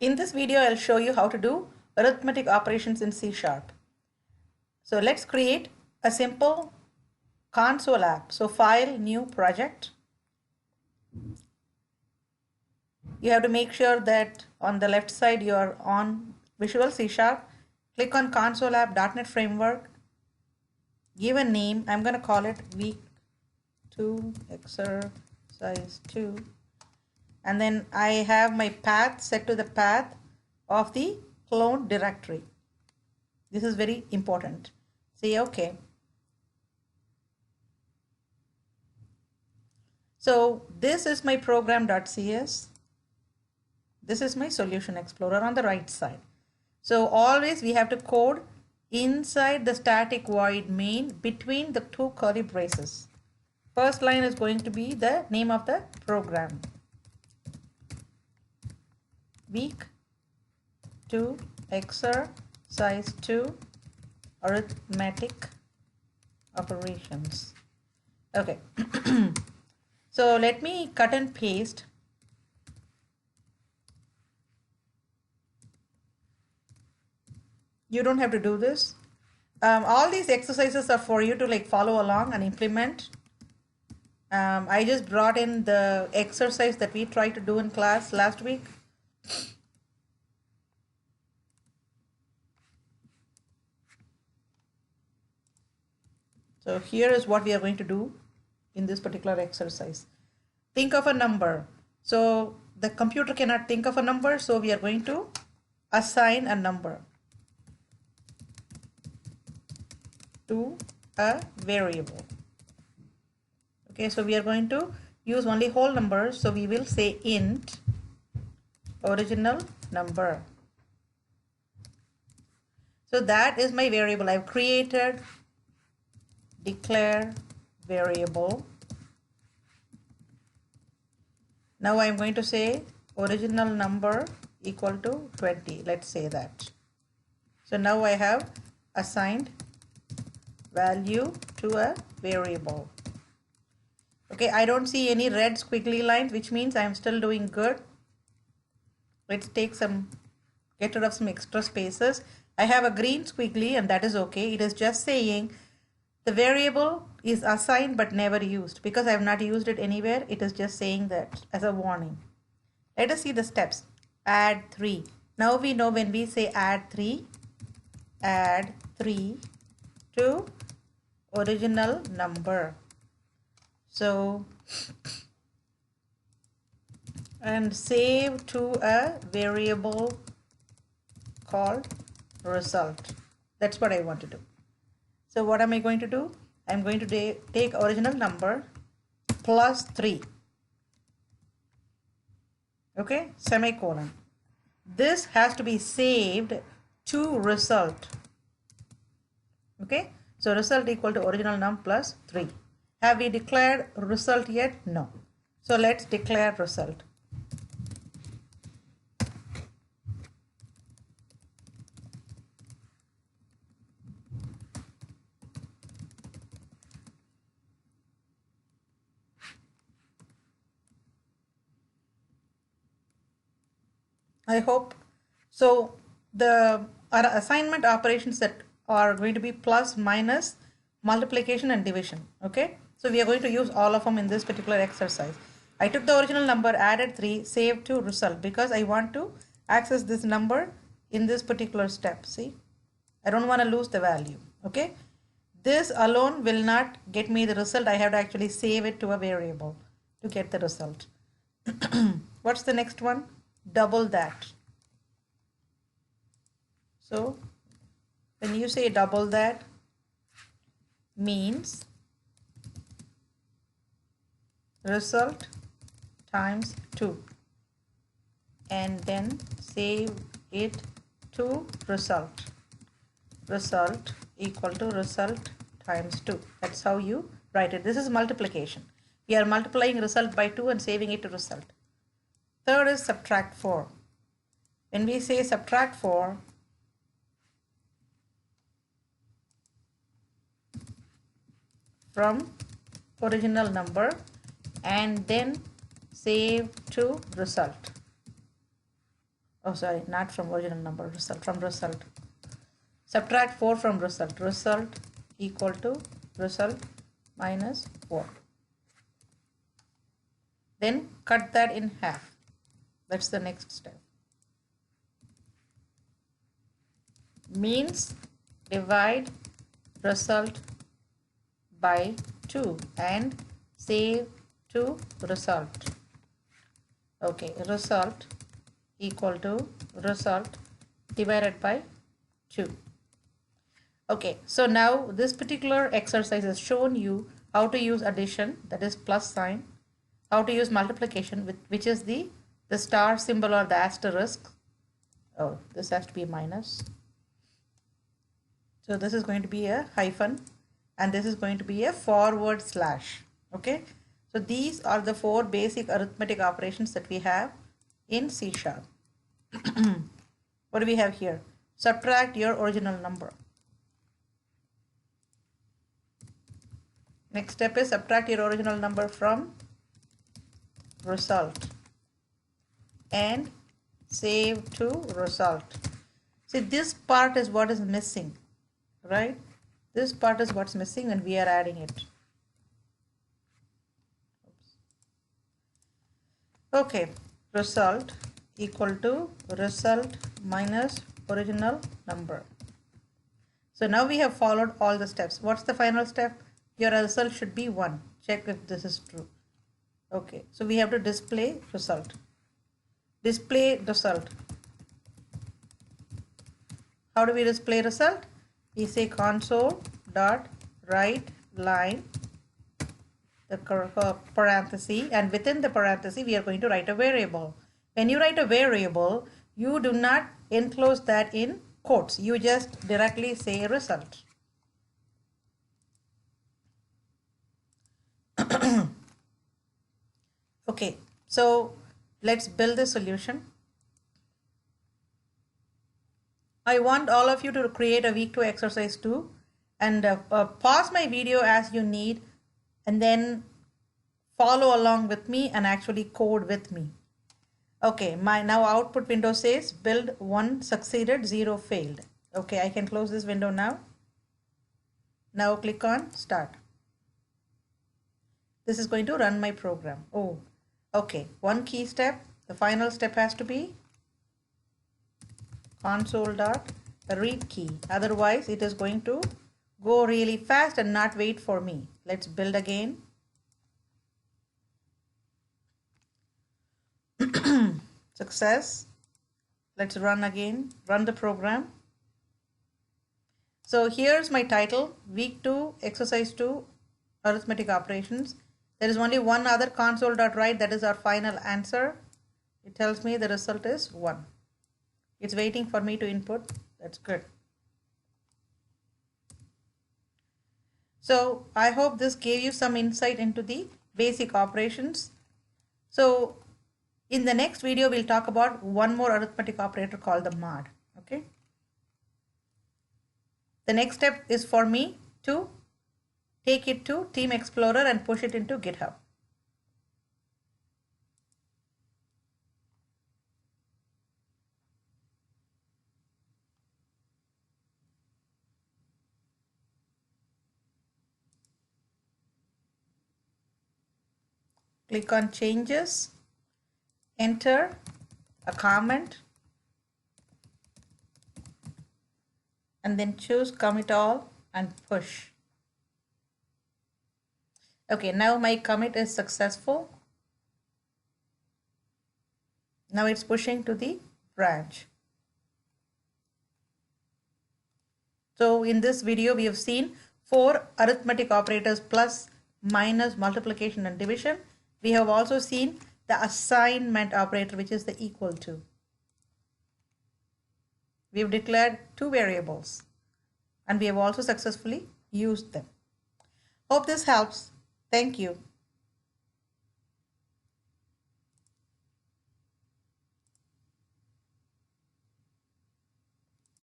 In this video, I'll show you how to do arithmetic operations in C#. So let's create a simple console app. So File, New Project. You have to make sure that on the left side you are on Visual C#. Click on Console App .NET Framework. Give a name. I'm going to call it Week 2 Exercise 2. And then I have my path set to the path of the clone directory. This is very important. Say OK. So this is my program.cs. This is my solution explorer on the right side. So always we have to code inside the static void main between the two curly braces. First line is going to be the name of the program. Week 2 exercise 2 arithmetic operations. Okay. So let me cut and paste. You don't have to do this. All these exercises are for you to follow along and implement. I just brought in the exercise that we tried to do in class last week. So here is what we are going to do in this particular exercise. Think of a number. So the computer cannot think of a number, so we are going to assign a number to a variable. Okay, so we are going to use only whole numbers, so we will say int original number. So that is my variable. I've created declare variable. Now I'm going to say original number equal to 20. Let's say that. So now I have assigned value to a variable. Okay, I don't see any red squiggly lines, which means I'm still doing good. Let's get rid of some extra spaces. I have a green squiggly and that is okay. It is just saying the variable is assigned but never used. Because I have not used it anywhere, it is just saying that as a warning. Let us see the steps. Add 3. Now we know when we say add 3 to original number. So, and save to a variable called result. That's what I want to do. So what am I going to do? I'm going to take original number plus 3. Okay, semicolon. This has to be saved to result. Okay, so result equal to original num plus 3. Have we declared result yet? No. So let's declare result. I hope. So the assignment operations that are going to be plus, minus, multiplication and division. Okay. So we are going to use all of them in this particular exercise. I took the original number, added 3, saved to result because I want to access this number in this particular step. See, I don't want to lose the value. Okay. This alone will not get me the result. I have to actually save it to a variable to get the result. What's the next one? Double that. So when you say double that, means result times 2 and then save it to result. Result equal to result times 2. That's how you write it. This is multiplication. We are multiplying result by 2 and saving it to result. Third is subtract 4. When we say subtract 4, from original number and then save to result. Oh, sorry, not from original number, result, from result. Subtract 4 from result. Result equal to result minus 4. Then cut that in half. That's the next step. Means divide result by 2 and save to result. Okay, result equal to result divided by 2. Okay, so now this particular exercise has shown you how to use addition, that is plus sign, how to use multiplication, which is the star symbol or the asterisk. Oh, this has to be a minus. So this is going to be a hyphen and this is going to be a forward slash. Okay, so these are the 4 basic arithmetic operations that we have in C#. What do we have here? Subtract your original number. Next step is subtract your original number from result and save to result. See, this part is what is missing, right? This part is what's missing and we are adding it. Okay, result equal to result minus original number. So now we have followed all the steps. What's the final step? Your result should be 1. Check if this is true. Okay, so we have to display result. Display result. How do we display result? We say console dot write line, the parenthesis, and within the parenthesis we are going to write a variable. When you write a variable, you do not enclose that in quotes. You just directly say result. Okay, so let's build the solution. I want all of you to create a week 2 exercise 2 and pause my video as you need and then follow along with me and actually code with me. Okay, my now output window says build 1 succeeded, 0 failed. Okay, I can close this window now. Now click on start. This is going to run my program. Oh, okay, one key step. The final step has to be console dot read key. Otherwise, it is going to go really fast and not wait for me. Let's build again. Success. Let's run again. Run the program. So here's my title, week 2, exercise 2, arithmetic operations. There is only one other console.write, that is our final answer. It tells me the result is 1. It's waiting for me to input. That's good. So I hope this gave you some insight into the basic operations. So in the next video, we'll talk about one more arithmetic operator called the mod. Okay. The next step is for me to take it to Team Explorer and push it into GitHub. Click on changes, enter a comment, and then choose commit all and push. Okay, now my commit is successful. Now it's pushing to the branch. So in this video, we have seen 4 arithmetic operators plus, minus, multiplication and division. We have also seen the assignment operator, which is the equal to. We have declared 2 variables and we have also successfully used them. Hope this helps. Thank you.